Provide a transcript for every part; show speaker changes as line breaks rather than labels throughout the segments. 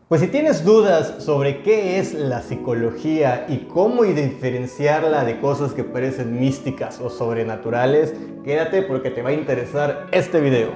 Pues si tienes dudas sobre qué es la psicología y cómo diferenciarla de cosas que parecen místicas o sobrenaturales, quédate porque te va a interesar este video.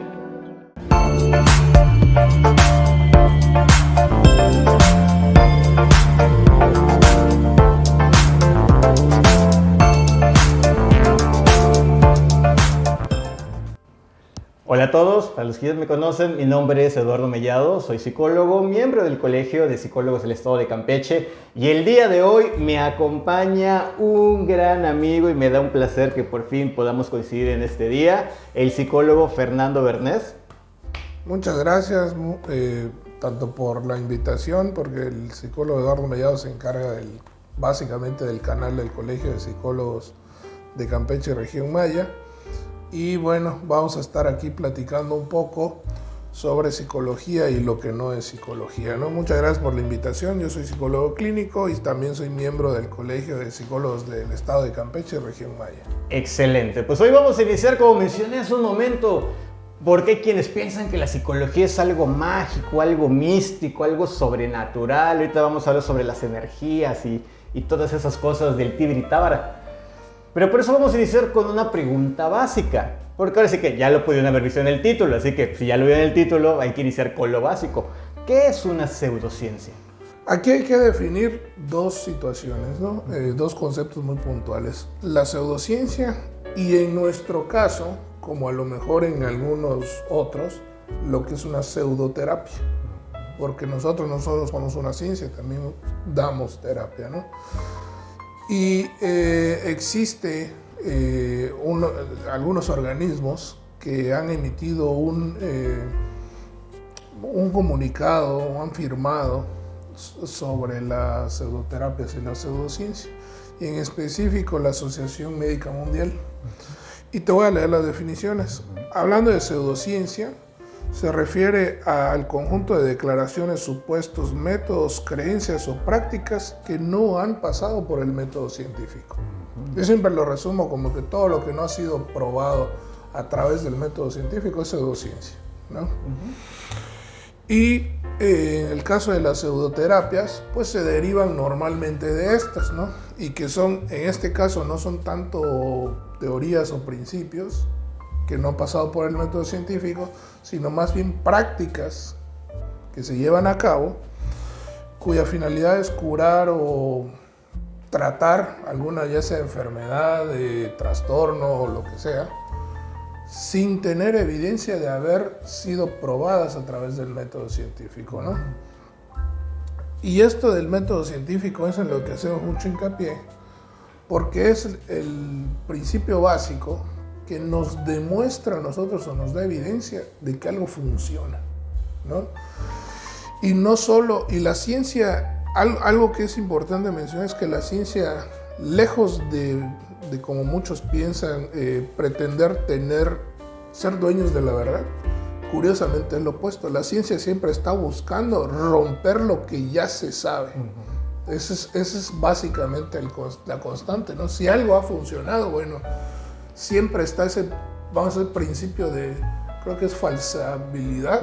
Hola a todos, para los que ya me conocen, mi nombre es Eduardo Mellado, soy psicólogo, miembro del Colegio de Psicólogos del Estado de Campeche y el día de hoy me acompaña un gran amigo y me da un placer que por fin podamos coincidir en este día, el psicólogo Fernando Bernés.
Muchas gracias, tanto por la invitación, porque el psicólogo Eduardo Mellado se encarga básicamente del canal del Colegio de Psicólogos de Campeche y Región Maya. Y bueno, vamos a estar aquí platicando un poco sobre psicología y lo que no es psicología, ¿no? Muchas gracias por la invitación. Yo soy psicólogo clínico y también soy miembro del Colegio de Psicólogos del Estado de Campeche y Región Maya.
Excelente, pues hoy vamos a iniciar, como mencioné hace un momento, porque hay quienes piensan que la psicología es algo mágico, algo místico, algo sobrenatural. Ahorita vamos a hablar sobre las energías y todas esas cosas del tibiritábara. Pero por eso vamos a iniciar con una pregunta básica, porque ahora sí que ya lo pudieron haber visto en el título, así que si ya lo vieron en el título hay que iniciar con lo básico. ¿Qué es una pseudociencia?
Aquí hay que definir dos situaciones, ¿no? Dos conceptos muy puntuales. La pseudociencia y en nuestro caso, como a lo mejor en algunos otros, lo que es una pseudoterapia. Porque nosotros no solo somos una ciencia, también damos terapia, ¿no? Y existe algunos organismos que han emitido un comunicado o han firmado sobre las pseudoterapias y la pseudociencia, y en específico la Asociación Médica Mundial. Y te voy a leer las definiciones. Hablando de pseudociencia, se refiere al conjunto de declaraciones, supuestos, métodos, creencias o prácticas que no han pasado por el método científico. Yo siempre lo resumo como que todo lo que no ha sido probado a través del método científico es pseudociencia, ¿no? Y en el caso de las pseudoterapias, pues se derivan normalmente de estas, ¿no? Y que son, en este caso, no son tanto teorías o principios que no han pasado por el método científico, sino más bien prácticas que se llevan a cabo, cuya finalidad es curar o tratar alguna ya sea enfermedad, trastorno o lo que sea, sin tener evidencia de haber sido probadas a través del método científico, ¿no? Y esto del método científico es en lo que hacemos mucho hincapié, porque es el principio básico que nos demuestra a nosotros o nos da evidencia de que algo funciona, ¿no? Y no solo, y la ciencia, algo que es importante mencionar es que la ciencia, lejos de como muchos piensan, pretender ser dueños de la verdad, curiosamente es lo opuesto. La ciencia siempre está buscando romper lo que ya se sabe. Esa es básicamente la constante, ¿no? Si algo ha funcionado, bueno, siempre está ese principio de, creo que es falsabilidad.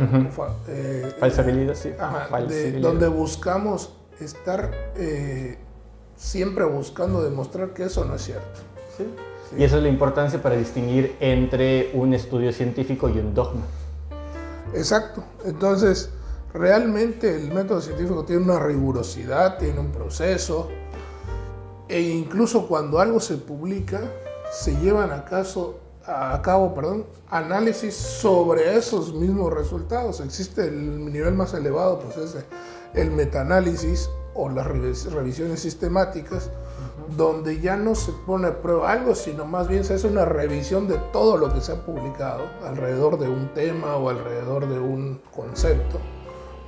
Falsabilidad, sí.
Ajá,
Falsabilidad.
Donde buscamos estar siempre buscando demostrar que eso no es cierto.
Sí. Sí. Y esa es la importancia para distinguir entre un estudio científico y un dogma.
Exacto. Entonces, realmente el método científico tiene una rigurosidad, tiene un proceso, e incluso cuando algo se publica, se llevan a cabo análisis sobre esos mismos resultados. Existe el nivel más elevado, pues es el metaanálisis o las revisiones sistemáticas, donde ya no se pone a prueba algo, sino más bien se hace una revisión de todo lo que se ha publicado alrededor de un tema o alrededor de un concepto,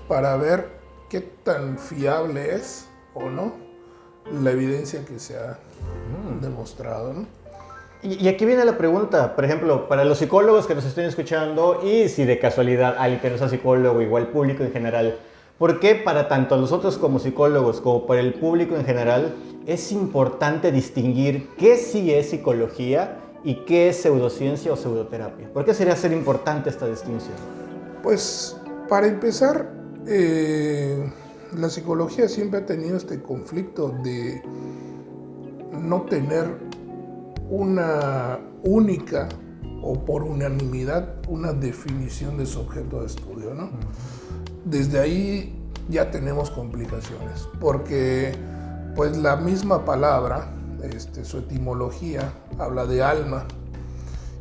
para ver qué tan fiable es o no la evidencia que se ha demostrado, ¿no?
Y aquí viene la pregunta, por ejemplo, para los psicólogos que nos estén escuchando, y si de casualidad alguien que no sea psicólogo, igual público en general, ¿por qué para tanto nosotros como psicólogos como para el público en general es importante distinguir qué sí es psicología y qué es pseudociencia o pseudoterapia? ¿Por qué sería ser importante esta distinción?
Pues para empezar, la psicología siempre ha tenido este conflicto de no tener una única o por unanimidad una definición de su objeto de estudio, ¿no? Desde ahí ya tenemos complicaciones, porque pues la misma palabra, su etimología, habla de alma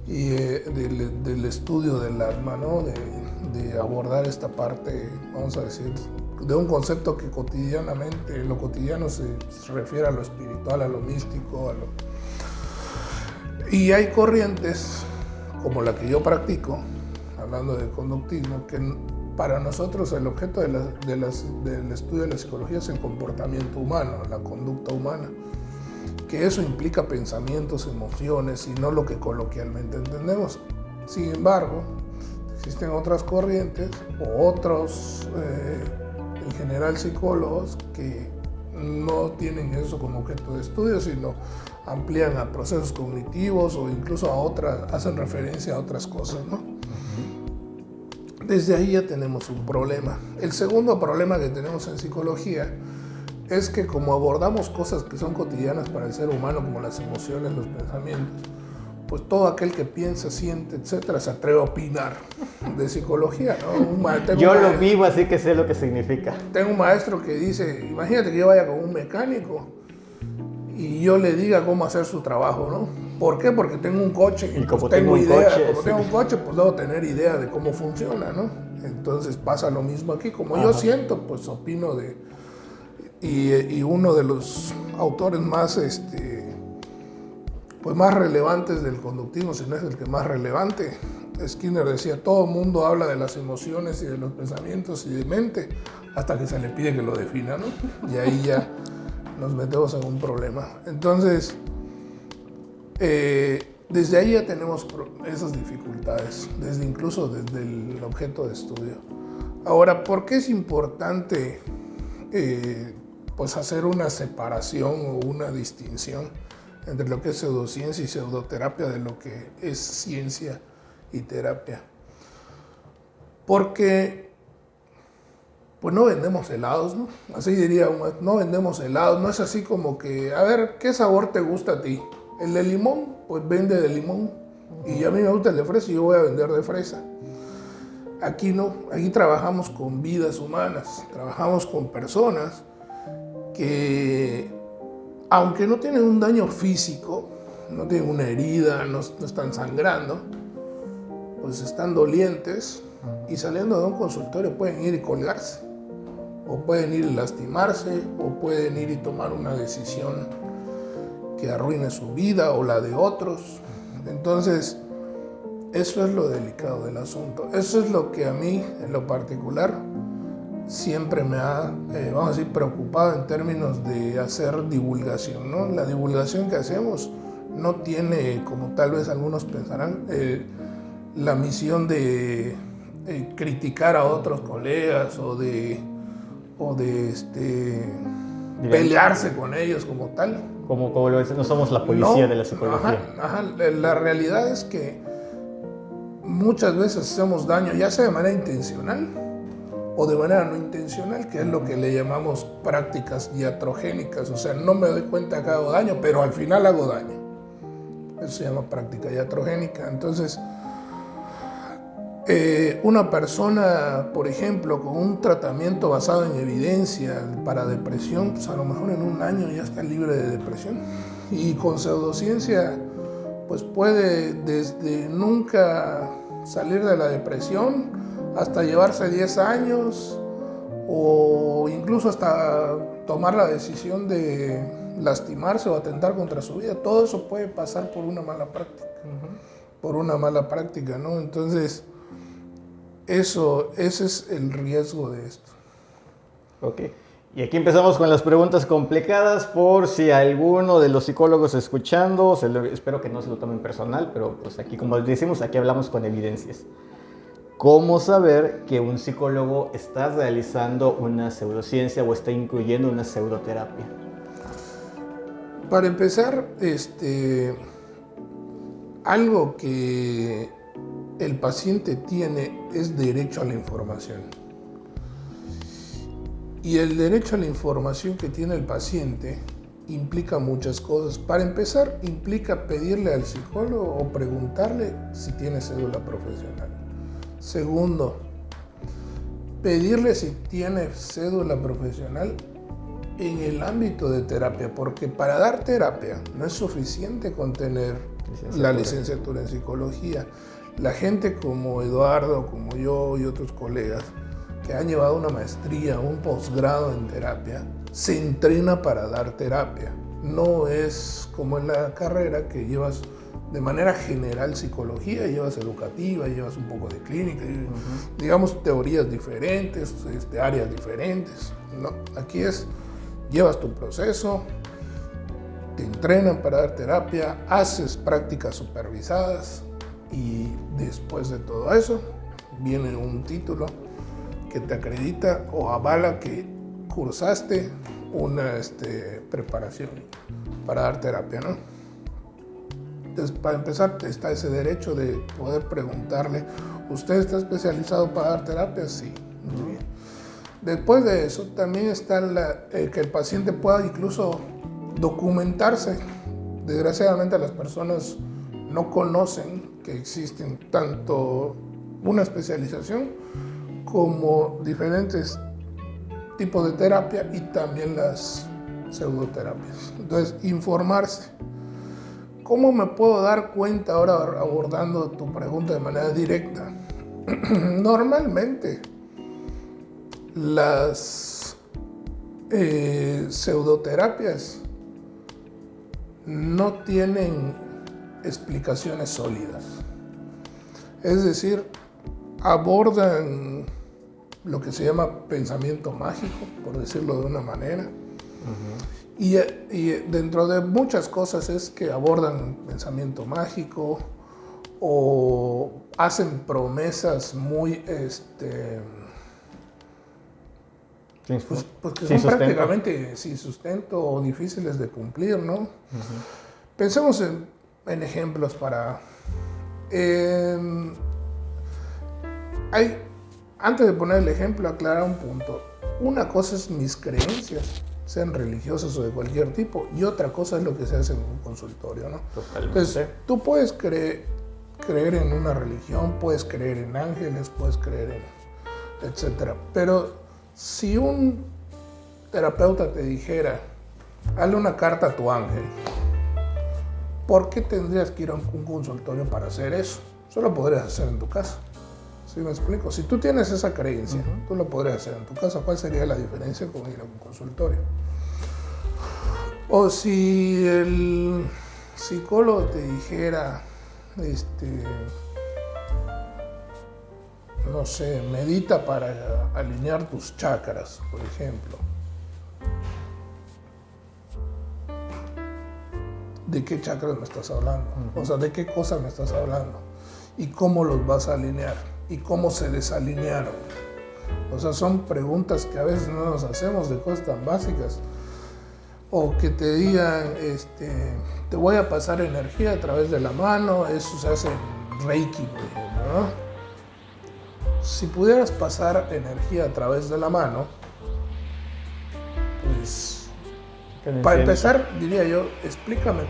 y del estudio del alma, ¿no? De abordar esta parte, vamos a decir, de un concepto que cotidianamente, en lo cotidiano se refiere a lo espiritual, a lo místico, y hay corrientes como la que yo practico, hablando de conductismo, que para nosotros el objeto del estudio de la psicología es el comportamiento humano, la conducta humana, que eso implica pensamientos, emociones y no lo que coloquialmente entendemos. Sin embargo, existen otras corrientes o otros, en general psicólogos, que no tienen eso como objeto de estudio, sino amplían a procesos cognitivos o incluso hacen referencia a otras cosas, ¿no? Desde ahí ya tenemos un problema. El segundo problema que tenemos en psicología es que como abordamos cosas que son cotidianas para el ser humano, como las emociones, los pensamientos, pues todo aquel que piensa, siente, etcétera, se atreve a opinar de psicología, ¿no?
Yo lo vivo, así que sé lo que significa.
Tengo un maestro que dice, imagínate que yo vaya con un mecánico y yo le diga cómo hacer su trabajo, ¿no? ¿Por qué? Porque tengo un coche.
Y como tengo un
coche, pues debo tener idea de cómo funciona, ¿no? Entonces pasa lo mismo aquí. Como yo siento, pues opino y uno de los autores más, pues más relevantes del conductismo, si no es el que más relevante, Skinner decía, todo el mundo habla de las emociones y de los pensamientos y de mente, hasta que se le pide que lo defina, ¿no? Y ahí ya nos metemos en un problema. Entonces, desde ahí ya tenemos esas dificultades, incluso desde el objeto de estudio. Ahora, ¿por qué es importante pues hacer una separación o una distinción entre lo que es pseudociencia y pseudoterapia de lo que es ciencia y terapia? Porque pues no vendemos helados, ¿no? Así diría uno, no vendemos helados, no es así como que, a ver, ¿qué sabor te gusta a ti? El de limón, pues vende de limón, y a mí me gusta el de fresa y yo voy a vender de fresa. Aquí no, aquí trabajamos con vidas humanas, trabajamos con personas que, aunque no tienen un daño físico, no tienen una herida, no están sangrando, pues están dolientes y saliendo de un consultorio pueden ir y colgarse, o pueden ir y lastimarse, o pueden ir y tomar una decisión que arruine su vida o la de otros. Entonces, eso es lo delicado del asunto. Eso es lo que a mí, en lo particular, siempre me ha, vamos a decir, preocupado en términos de hacer divulgación, ¿no? La divulgación que hacemos no tiene, como tal vez algunos pensarán, la misión de criticar a otros colegas o de pelearse con ellos como tal.
Como lo dicen, no somos la policía de la psicología.
La realidad es que muchas veces hacemos daño, ya sea de manera intencional o de manera no intencional, que es lo que le llamamos prácticas iatrogénicas. O sea, no me doy cuenta que hago daño, pero al final hago daño. Eso se llama práctica iatrogénica. Entonces, una persona, por ejemplo, con un tratamiento basado en evidencia para depresión, pues a lo mejor en un año ya está libre de depresión. Y con pseudociencia, pues puede desde nunca salir de la depresión hasta llevarse 10 años o incluso hasta tomar la decisión de lastimarse o atentar contra su vida. Todo eso puede pasar por una mala práctica, por una mala práctica, ¿no? Entonces, ese es el riesgo de esto.
Ok. Y aquí empezamos con las preguntas complicadas por si alguno de los psicólogos escuchando, espero que no se lo tomen personal, pero pues aquí, como decimos, aquí hablamos con evidencias. ¿Cómo saber que un psicólogo está realizando una pseudociencia o está incluyendo una pseudoterapia?
Para empezar, algo que el paciente tiene es derecho a la información. Y el derecho a la información que tiene el paciente implica muchas cosas. Para empezar, implica pedirle al psicólogo o preguntarle si tiene cédula profesional. Segundo, pedirle si tiene cédula profesional en el ámbito de terapia, porque para dar terapia no es suficiente con tener la licenciatura en psicología. La gente como Eduardo, como yo y otros colegas que han llevado una maestría, un posgrado en terapia, se entrena para dar terapia. No es como en la carrera que llevas de manera general psicología, llevas educativa, llevas un poco de clínica, digamos teorías diferentes, áreas diferentes, ¿no? Aquí llevas tu proceso, te entrenan para dar terapia, haces prácticas supervisadas y después de todo eso viene un título que te acredita o avala que cursaste una preparación para dar terapia, ¿no? Entonces, para empezar, está ese derecho de poder preguntarle, ¿usted está especializado para dar terapia? Sí, muy bien. Después de eso, también está que el paciente pueda incluso documentarse. Desgraciadamente, las personas no conocen que existen tanto una especialización como diferentes tipos de terapia y también las pseudoterapias. Entonces, informarse. ¿Cómo me puedo dar cuenta ahora abordando tu pregunta de manera directa? Normalmente, las pseudoterapias no tienen explicaciones sólidas. Es decir, abordan lo que se llama pensamiento mágico, por decirlo de una manera. Y dentro de muchas cosas es que abordan pensamiento mágico o hacen promesas muy pues que son prácticamente sin sustento o difíciles de cumplir, ¿no? Pensemos en ejemplos para... antes de poner el ejemplo, aclarar un punto. Una cosa es mis creencias, sean religiosas o de cualquier tipo, y otra cosa es lo que se hace en un consultorio, ¿no?
Totalmente.
Entonces, tú puedes creer en una religión, puedes creer en ángeles, puedes creer en etcétera. Pero si un terapeuta te dijera, hazle una carta a tu ángel, ¿por qué tendrías que ir a un consultorio para hacer eso? Eso lo podrías hacer en tu casa. ¿Sí me explico? Si tú tienes esa creencia, tú lo podrías hacer en tu casa. ¿Cuál sería la diferencia con ir a un consultorio? O si el psicólogo te dijera, no sé, medita para alinear tus chakras, por ejemplo. ¿De qué chakras me estás hablando? O sea, ¿de qué cosas me estás hablando? ¿Y cómo los vas a alinear? ¿Y cómo se desalinearon? O sea, son preguntas que a veces no nos hacemos de cosas tan básicas. O que te digan, te voy a pasar energía a través de la mano, eso se hace en Reiki, por ejemplo, ¿no? Si pudieras pasar energía a través de la mano, pues, para empezar, diría yo, explícame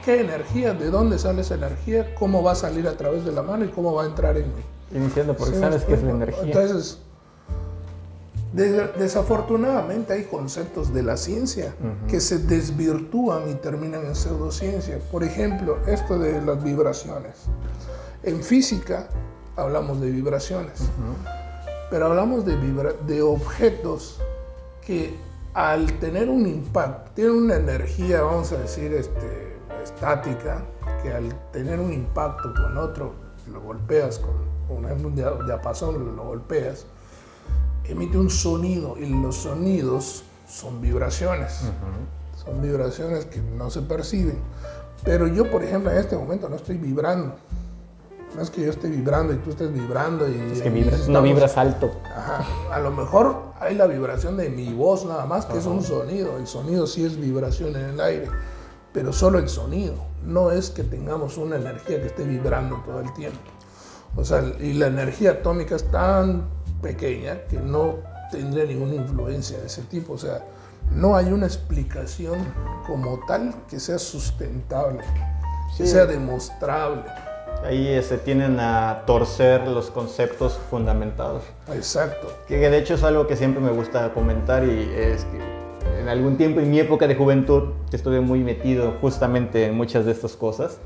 qué energía, de dónde sale esa energía, cómo va a salir a través de la mano y cómo va a entrar en mí.
Iniciando porque sabes qué es la energía.
Entonces, desafortunadamente hay conceptos de la ciencia que se desvirtúan y terminan en pseudociencia. Por ejemplo, esto de las vibraciones. En física hablamos de vibraciones, pero hablamos de objetos que al tener un impacto, tienen una energía, vamos a decir, estática, que al tener un impacto con otro, lo golpeas con un diapasón, lo golpeas, emite un sonido, y los sonidos son vibraciones. Son vibraciones que no se perciben. Pero yo, por ejemplo, en este momento no estoy vibrando. No es que yo esté vibrando y tú estés vibrando.
Es que no vibras alto.
Ajá. A lo mejor hay la vibración de mi voz nada más, que es un sonido. El sonido sí es vibración en el aire, pero solo el sonido. No es que tengamos una energía que esté vibrando todo el tiempo. O sea, y la energía atómica es tan pequeña que no tendría ninguna influencia de ese tipo. O sea, no hay una explicación como tal que sea sustentable, que sea demostrable.
Ahí se tienden a torcer los conceptos fundamentados.
Exacto.
Que de hecho es algo que siempre me gusta comentar, y es que en algún tiempo en mi época de juventud estuve muy metido justamente en muchas de estas cosas.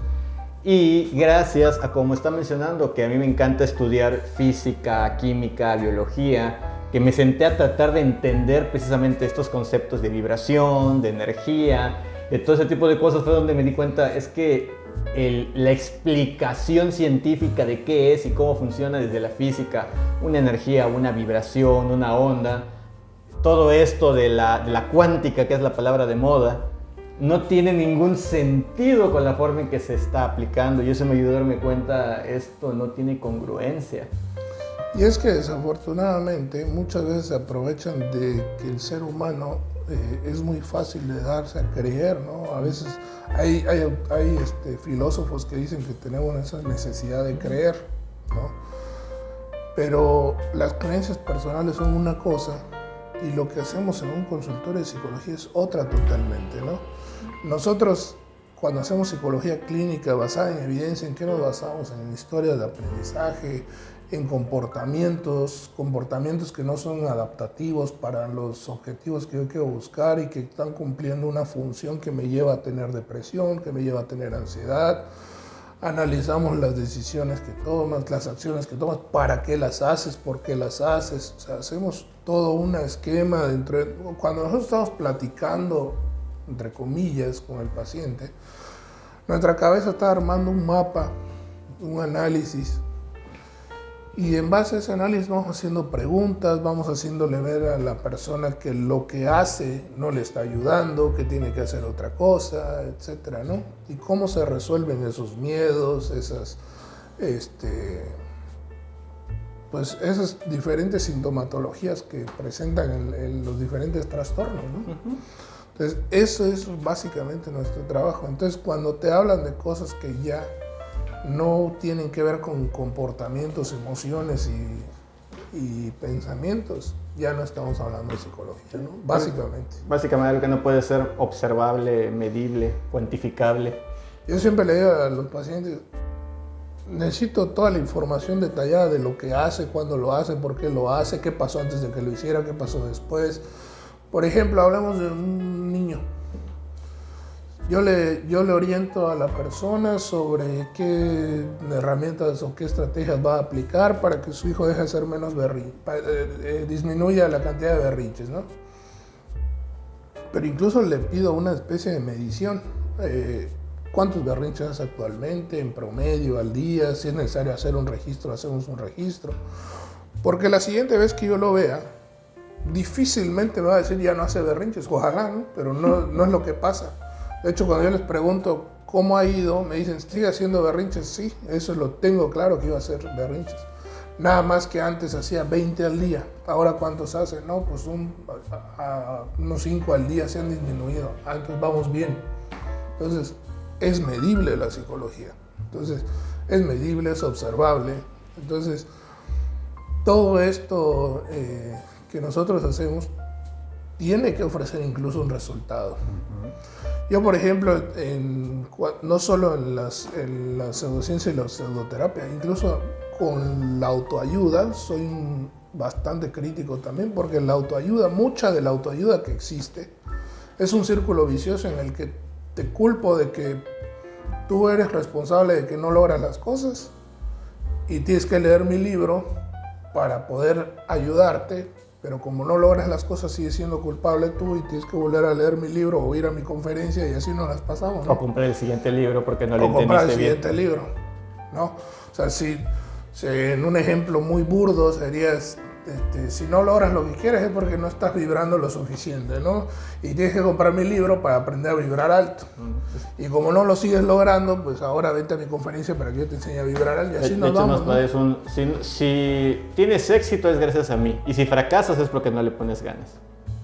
Y gracias a, como está mencionando, que a mí me encanta estudiar física, química, biología, que me senté a tratar de entender precisamente estos conceptos de vibración, de energía, de todo ese tipo de cosas, fue donde me di cuenta, es que la explicación científica de qué es y cómo funciona desde la física, una energía, una vibración, una onda, todo esto de la cuántica, que es la palabra de moda, no tiene ningún sentido con la forma en que se está aplicando, y eso me ayudó a darme cuenta, esto no tiene congruencia.
Y es que desafortunadamente muchas veces se aprovechan de que el ser humano es muy fácil de darse a creer, ¿no? A veces hay filósofos que dicen que tenemos esa necesidad de creer, ¿no? Pero las creencias personales son una cosa y lo que hacemos en un consultorio de psicología es otra totalmente, ¿no? Nosotros, cuando hacemos psicología clínica basada en evidencia, ¿en qué nos basamos? En historias de aprendizaje, en comportamientos que no son adaptativos para los objetivos que yo quiero buscar y que están cumpliendo una función que me lleva a tener depresión, que me lleva a tener ansiedad. Analizamos las decisiones que tomas, las acciones que tomas, para qué las haces, por qué las haces. O sea, hacemos todo un esquema cuando nosotros estamos platicando, entre comillas, con el paciente, nuestra cabeza está armando un mapa, un análisis. Y en base a ese análisis vamos haciendo preguntas, vamos haciéndole ver a la persona que lo que hace no le está ayudando, que tiene que hacer otra cosa, etcétera, ¿no? Y cómo se resuelven esos miedos, esas diferentes sintomatologías que presentan en los diferentes trastornos, ¿no? Uh-huh. Entonces, eso es básicamente nuestro trabajo. Entonces, cuando te hablan de cosas que ya no tienen que ver con comportamientos, emociones y pensamientos, ya no estamos hablando de psicología, ¿no? Básicamente
algo que no puede ser observable, medible, cuantificable.
Yo siempre le digo a los pacientes, necesito toda la información detallada de lo que hace, cuándo lo hace, por qué lo hace, qué pasó antes de que lo hiciera, qué pasó después. Por ejemplo, hablamos de un niño. Yo le oriento a la persona sobre qué herramientas o qué estrategias va a aplicar para que su hijo deje de ser menos disminuya la cantidad de berrinches, ¿no? Pero incluso le pido una especie de medición. ¿Cuántos berrinches hace actualmente, en promedio, al día? Si es necesario hacer un registro, hacemos un registro. Porque la siguiente vez que yo lo vea, difícilmente me va a decir ya no hace berrinches. Ojalá, ¿no? Pero no es lo que pasa. De hecho, cuando yo les pregunto cómo ha ido, me dicen, ¿sigue haciendo berrinches? Sí, eso lo tengo claro que iba a hacer berrinches. Nada más que antes hacía 20 al día. Ahora, ¿cuántos hace? No, pues unos 5 al día se han disminuido. Entonces vamos bien. Entonces, es medible la psicología. Entonces, es medible, es observable. Entonces, todo esto que nosotros hacemos tiene que ofrecer incluso un resultado. Uh-huh. Yo, por ejemplo, no solo en la pseudociencia y la pseudoterapia, incluso con la autoayuda, soy bastante crítico también, porque mucha de la autoayuda que existe, es un círculo vicioso en el que te culpo de que tú eres responsable de que no logras las cosas y tienes que leer mi libro para poder ayudarte. Pero como no logras las cosas, sigues siendo culpable tú y tienes que volver a leer mi libro o ir a mi conferencia y así nos las pasamos, ¿no?
O comprar el siguiente libro porque no lo entendiste bien.
O comprar el siguiente libro, ¿no? O sea, si en un ejemplo muy burdo sería, si no logras lo que quieres es porque no estás vibrando lo suficiente, ¿no? Y tienes que comprar mi libro para aprender a vibrar alto. Y como no lo sigues logrando, pues ahora vente a mi conferencia para que yo te enseñe a vibrar alto y así nos vamos, ¿no?
Si tienes éxito es gracias a mí y si fracasas es porque no le pones ganas.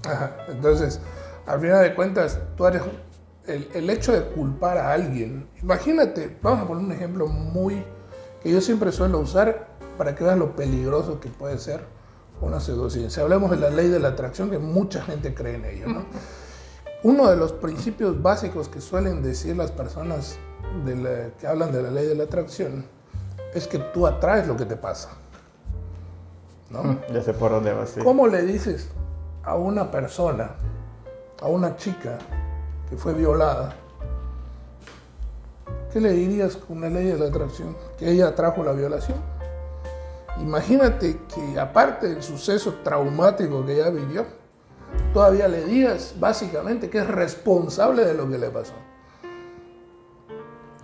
Ajá. Entonces, al final de cuentas, tú eres el hecho de culpar a alguien. Imagínate, vamos a poner un ejemplo que yo siempre suelo usar para que veas lo peligroso que puede ser. una pseudociencia. Hablemos de la ley de la atracción, que mucha gente cree en ello, ¿no? Uno de los principios básicos que suelen decir las personas que hablan de la ley de la atracción es que tú atraes lo que te pasa, ¿no?
Ya sé por dónde vas. Sí.
¿Cómo le dices a una persona, a una chica que fue violada, qué le dirías con la ley de la atracción? Que ella atrajo la violación. Imagínate que aparte del suceso traumático que ella vivió, todavía le digas básicamente que es responsable de lo que le pasó.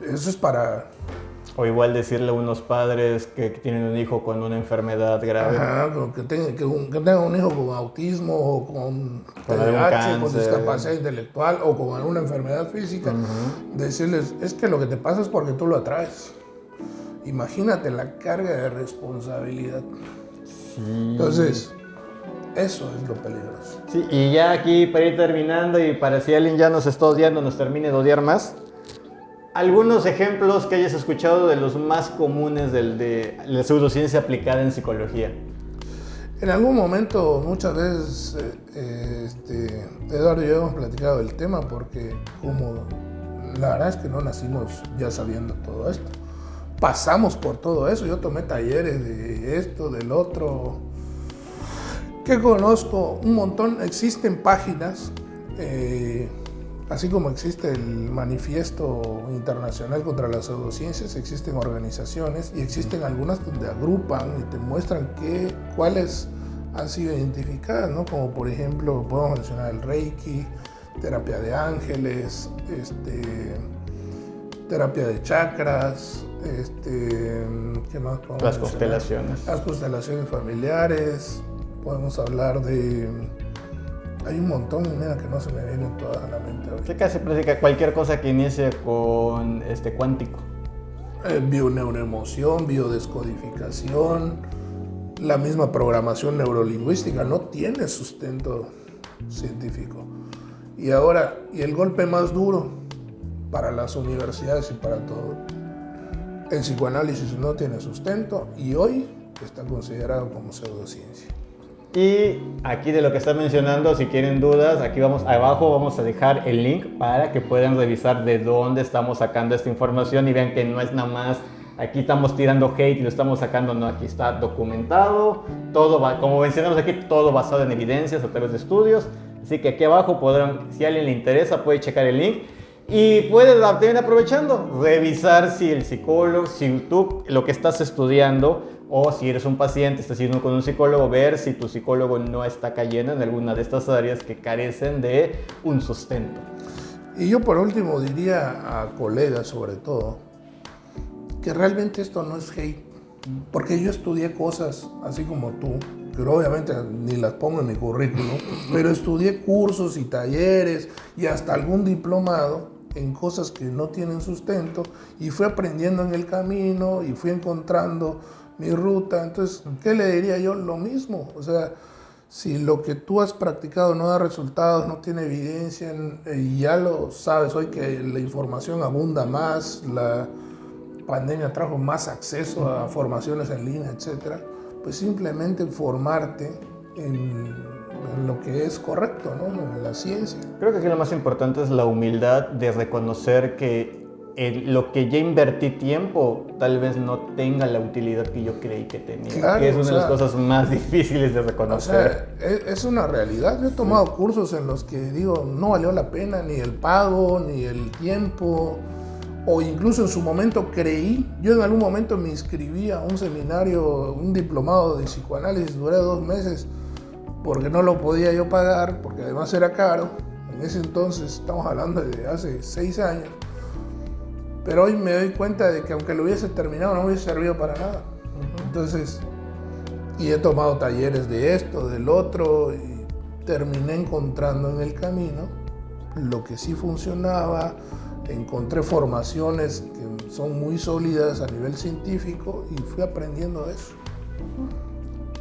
Eso es para...
O igual decirle a unos padres que tienen un hijo con una enfermedad grave.
Ajá, que tenga un hijo con autismo o con TDAH, con discapacidad intelectual o con alguna enfermedad física. Decirles, es que lo que te pasa es porque tú lo atraes. Imagínate la carga de responsabilidad.
Sí.
Entonces, eso es lo peligroso.
Sí, y ya aquí para ir terminando y para si alguien ya nos está odiando, nos termine de odiar más. Algunos ejemplos que hayas escuchado de los más comunes de la pseudociencia aplicada en psicología.
En algún momento, muchas veces, Eduardo y yo hemos platicado del tema porque como la verdad es que no nacimos ya sabiendo todo esto. Pasamos por todo eso, yo tomé talleres de esto, del otro, que conozco un montón. Existen páginas, así como existe el Manifiesto Internacional contra las Pseudociencias, existen organizaciones y existen algunas donde agrupan y te muestran cuáles han sido identificadas, ¿no? Como por ejemplo, podemos mencionar el Reiki, terapia de ángeles, terapia de chakras, ¿qué más podemos
Las
mencionar?
constelaciones.
Las constelaciones familiares, podemos hablar de... Hay un montón, mira, que no se me vienen todas a la mente hoy.
Se casi práctica cualquier cosa que inicie con cuántico.
Bioneuroemoción, biodescodificación, la misma programación neurolingüística no tiene sustento científico. Y ahora, y el golpe más duro para las universidades y para todo, el psicoanálisis no tiene sustento y hoy está considerado como pseudociencia.
Y aquí de lo que está mencionando, si tienen dudas, aquí abajo vamos a dejar el link para que puedan revisar de dónde estamos sacando esta información y vean que no es nada más, aquí estamos tirando hate y lo estamos sacando, no, aquí está documentado, todo como mencionamos aquí, todo basado en evidencias a través de estudios, así que aquí abajo podrán, si a alguien le interesa, puede checar el link. Y puedes también, aprovechando, revisar si el psicólogo, si tú lo que estás estudiando o si eres un paciente, estás yendo con un psicólogo, ver si tu psicólogo no está cayendo en alguna de estas áreas que carecen de un sustento.
Y yo por último diría a colegas sobre todo, que realmente esto no es hate, porque yo estudié cosas así como tú, pero obviamente ni las pongo en mi currículum, pero estudié cursos y talleres y hasta algún diplomado en cosas que no tienen sustento y fui aprendiendo en el camino y fui encontrando mi ruta. Entonces, ¿qué le diría yo? Lo mismo. O sea, si lo que tú has practicado no da resultados, no tiene evidencia, y ya lo sabes hoy que la información abunda más, la pandemia trajo más acceso a formaciones en línea, etcétera, pues simplemente formarte en lo que es correcto, ¿no? En la ciencia.
Creo que aquí lo más importante es la humildad de reconocer que lo que ya invertí tiempo tal vez no tenga la utilidad que yo creí que tenía.
Claro,
que es una de las cosas más difíciles de reconocer.
O sea, es una realidad. Yo he tomado cursos en los que digo, no valió la pena ni el pago, ni el tiempo, o incluso en su momento creí. Yo en algún momento me inscribí a un seminario, un diplomado de psicoanálisis, duré 2 meses, porque no lo podía yo pagar, porque además era caro. En ese entonces, estamos hablando de hace 6 años. Pero hoy me doy cuenta de que aunque lo hubiese terminado, no me hubiese servido para nada. Entonces, y he tomado talleres de esto, del otro, y terminé encontrando en el camino lo que sí funcionaba. Encontré formaciones que son muy sólidas a nivel científico y fui aprendiendo de eso.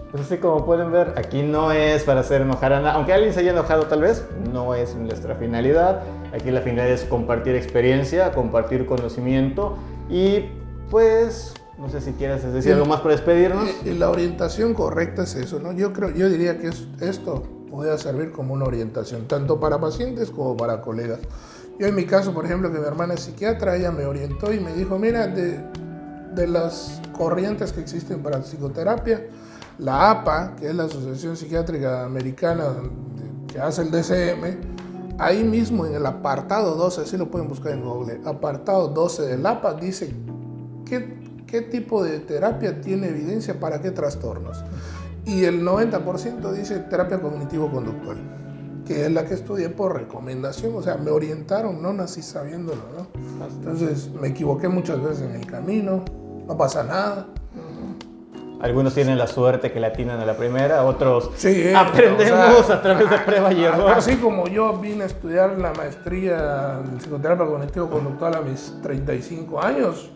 Pues así como pueden ver, aquí no es para hacer enojar a nadie, aunque alguien se haya enojado tal vez, no es nuestra finalidad. Aquí la finalidad es compartir experiencia, compartir conocimiento y pues No sé si quieres decir algo más para despedirnos.
La orientación correcta es eso, ¿no? Yo diría que esto puede servir como una orientación, tanto para pacientes como para colegas. Yo en mi caso, por ejemplo, que mi hermana es psiquiatra, ella me orientó y me dijo, mira, de las corrientes que existen para psicoterapia, la APA, que es la Asociación Psiquiátrica Americana que hace el DCM, ahí mismo en el apartado 12, así lo pueden buscar en Google, apartado 12 del APA dice qué tipo de terapia tiene evidencia para qué trastornos. Y el 90% dice terapia cognitivo-conductual, que es la que estudié por recomendación, o sea, me orientaron, no nací sabiéndolo, ¿no? Entonces me equivoqué muchas veces en el camino, no pasa nada.
Algunos tienen la suerte que la atinan a la primera, otros
sí,
aprendemos a través de prueba y error.
Así como yo vine a estudiar la maestría en psicoterapia cognitivo-conductual a mis 35 años,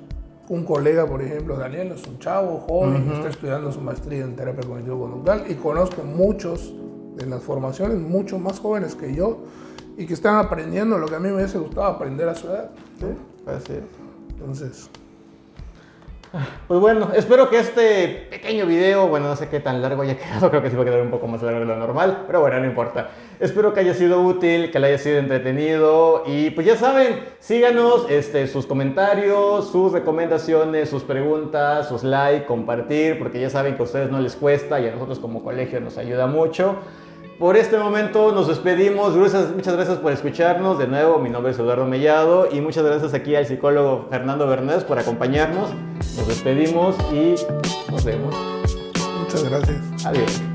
un colega, por ejemplo, Daniel, es un chavo joven que está estudiando su maestría en terapia cognitivo-conductual y conozco muchos de las formaciones, mucho más jóvenes que yo y que están aprendiendo lo que a mí me hubiese gustado aprender a su edad.
Sí, así es.
Entonces...
Pues bueno, espero que este pequeño video, bueno, no sé qué tan largo haya quedado, creo que sí va a quedar un poco más largo de lo normal, pero bueno, no importa. Espero que haya sido útil, que le haya sido entretenido y pues ya saben, síganos, sus comentarios, sus recomendaciones, sus preguntas, sus likes, compartir, porque ya saben que a ustedes no les cuesta y a nosotros como colegio nos ayuda mucho. Por este momento nos despedimos, muchas gracias por escucharnos, de nuevo mi nombre es Eduardo Mellado y muchas gracias aquí al psicólogo Fernando Bernárdez por acompañarnos, nos despedimos y nos vemos.
Muchas gracias.
Adiós.